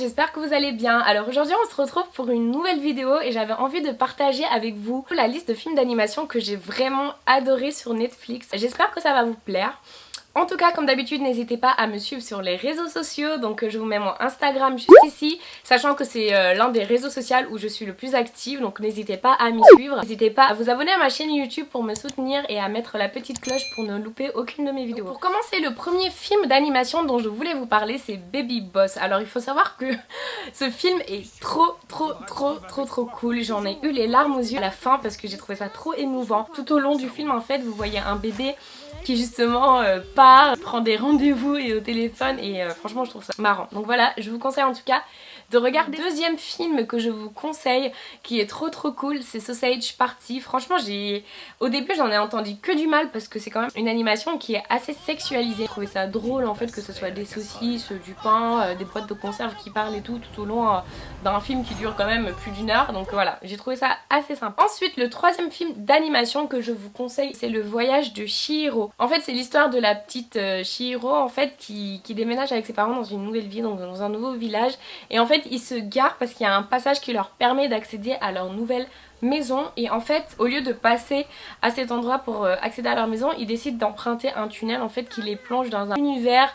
j'espère que vous allez bien. Alors aujourd'hui on se retrouve pour une nouvelle vidéo et j'avais envie de partager avec vous la liste de films d'animation que j'ai vraiment adoré sur Netflix. J'espère que ça va vous plaire. En tout cas, comme d'habitude, n'hésitez pas à me suivre sur les réseaux sociaux. Donc je vous mets mon Instagram juste ici, sachant que c'est l'un des réseaux sociaux où je suis le plus active. Donc n'hésitez pas à m'y suivre. N'hésitez pas à vous abonner à ma chaîne YouTube pour me soutenir et à mettre la petite cloche pour ne louper aucune de mes vidéos. Pour commencer, le premier film d'animation dont je voulais vous parler, c'est Baby Boss. Alors il faut savoir que ce film est trop cool. J'en ai eu les larmes aux yeux à la fin parce que j'ai trouvé ça trop émouvant. Tout au long du film, en fait, vous voyez un bébé qui justement part, prend des rendez-vous et au téléphone et franchement je trouve ça marrant. Donc voilà, je vous conseille en tout cas de regarder. Deuxième film que je vous conseille qui est trop cool, c'est Sausage Party. Franchement au début j'en ai entendu que du mal parce que c'est quand même une animation qui est assez sexualisée. J'ai trouvé ça drôle en fait que ce soit des saucisses, du pain, des boîtes de conserve qui parlent et tout au long d'un film qui dure quand même plus d'une heure. Donc voilà, j'ai trouvé ça assez sympa. Ensuite, le troisième film d'animation que je vous conseille, c'est Le Voyage de Chihiro. En fait c'est l'histoire de la petite Chihiro en fait qui déménage avec ses parents dans une nouvelle ville, donc dans un nouveau village, et en fait ils se garent parce qu'il y a un passage qui leur permet d'accéder à leur nouvelle maison, et en fait au lieu de passer à cet endroit pour accéder à leur maison, ils décident d'emprunter un tunnel en fait qui les plonge dans un univers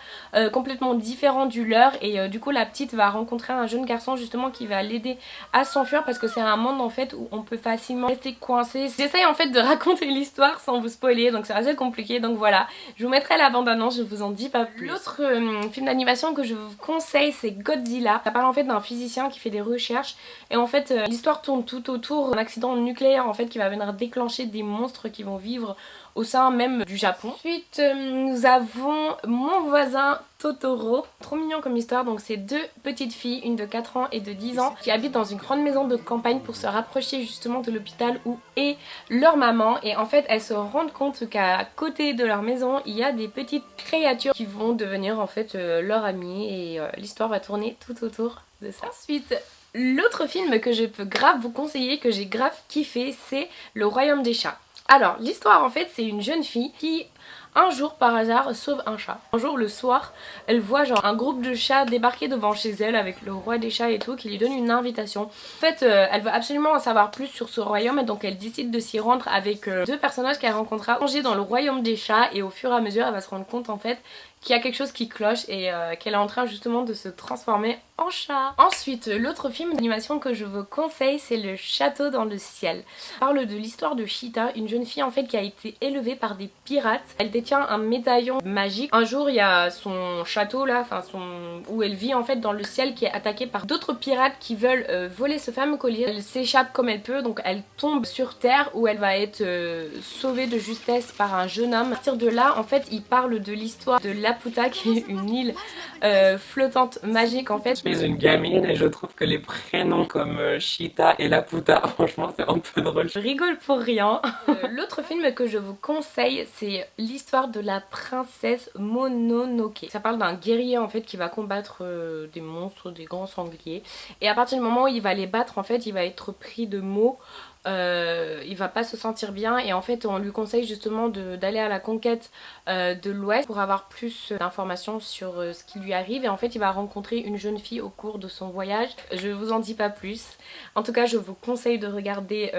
complètement différent du leur, et du coup la petite va rencontrer un jeune garçon justement qui va l'aider à s'enfuir parce que c'est un monde en fait où on peut facilement rester coincé. J'essaye en fait de raconter l'histoire sans vous spoiler, donc c'est assez compliqué, donc voilà, je vous mettrai la bande-annonce, je vous en dis pas plus. L'autre film d'animation que je vous conseille, c'est Godzilla. Ça parle en fait d'un physicien qui fait des recherches et en fait l'histoire tourne tout autour d'un accident nucléaire en fait qui va venir déclencher des monstres qui vont vivre au sein même du Japon. Ensuite nous avons Mon voisin Totoro. Trop mignon comme histoire, donc c'est deux petites filles, une de 4 ans et de 10 ans, qui habitent dans une grande maison de campagne pour se rapprocher justement de l'hôpital où est leur maman, et en fait elles se rendent compte qu'à côté de leur maison il y a des petites créatures qui vont devenir en fait leur amie, et l'histoire va tourner tout autour de ça. Ensuite, l'autre film que je peux grave vous conseiller, que j'ai grave kiffé, c'est Le Royaume des chats. Alors l'histoire en fait c'est une jeune fille qui un jour par hasard sauve un chat. Un jour le soir elle voit genre un groupe de chats débarquer devant chez elle avec le roi des chats et tout qui lui donne une invitation. En fait elle veut absolument en savoir plus sur ce royaume, et donc elle décide de s'y rendre avec deux personnages qu'elle rencontrera dans le royaume des chats, et au fur et à mesure elle va se rendre compte en fait qu'il y a quelque chose qui cloche et qu'elle est en train justement de se transformer en chat. Ensuite, l'autre film d'animation que je vous conseille, c'est Le Château dans le ciel. Ça parle de l'histoire de Cheetah, une jeune fille en fait qui a été élevée par des pirates. Elle détient un médaillon magique. Un jour il y a son château là, où elle vit en fait dans le ciel, qui est attaqué par d'autres pirates qui veulent voler ce fameux collier. Elle s'échappe comme elle peut, donc elle tombe sur terre où elle va être sauvée de justesse par un jeune homme. À partir de là en fait il parle de l'histoire de Laputa, qui est une île flottante magique en fait. Je suis une gamine et je trouve que les prénoms comme Cheetah et Laputa, franchement c'est un peu drôle. Je rigole pour rien. L'autre film que je vous conseille, c'est l'histoire de la princesse Mononoke. Ça parle d'un guerrier en fait qui va combattre des monstres, des grands sangliers, et à partir du moment où il va les battre en fait il va être pris de maux. Il va pas se sentir bien, et en fait on lui conseille justement d'aller à la conquête de l'ouest pour avoir plus d'informations sur ce qui lui arrive, et en fait il va rencontrer une jeune fille au cours de son voyage. Je vous en dis pas plus, en tout cas je vous conseille de regarder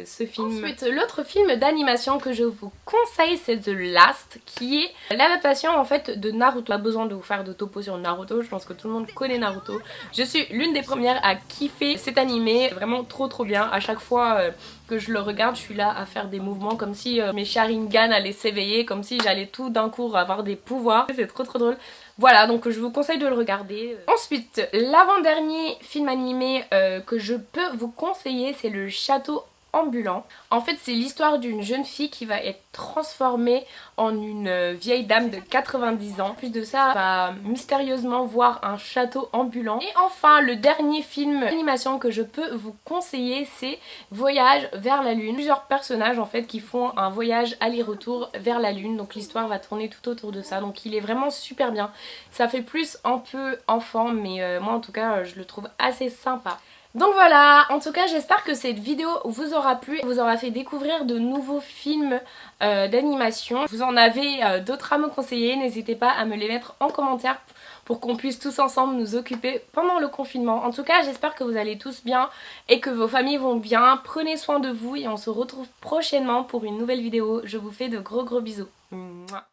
ce film. Ensuite, l'autre film d'animation que je vous conseille, c'est The Last, qui est l'adaptation en fait de Naruto. Pas besoin de vous faire de topo sur Naruto, je pense que tout le monde connaît Naruto. Je suis l'une des premières à kiffer cet animé, vraiment trop bien. À chaque fois que je le regarde, je suis là à faire des mouvements comme si mes Sharingan allaient s'éveiller, comme si j'allais tout d'un coup avoir des pouvoirs. C'est trop drôle. Voilà, donc je vous conseille de le regarder. Ensuite, l'avant-dernier film animé que je peux vous conseiller, c'est Le Château ambulant. En fait c'est l'histoire d'une jeune fille qui va être transformée en une vieille dame de 90 ans. En plus de ça, elle va mystérieusement voir un château ambulant. Et enfin le dernier film d'animation que je peux vous conseiller, c'est Voyage vers la lune. Plusieurs personnages en fait qui font un voyage aller-retour vers la lune, donc l'histoire va tourner tout autour de ça, donc il est vraiment super bien. Ça fait plus un peu enfant, mais moi en tout cas je le trouve assez sympa. Donc voilà, en tout cas j'espère que cette vidéo vous aura plu, vous aura fait découvrir de nouveaux films d'animation. Vous en avez d'autres à me conseiller, n'hésitez pas à me les mettre en commentaire pour qu'on puisse tous ensemble nous occuper pendant le confinement. En tout cas j'espère que vous allez tous bien et que vos familles vont bien. Prenez soin de vous et on se retrouve prochainement pour une nouvelle vidéo. Je vous fais de gros bisous. Mouah.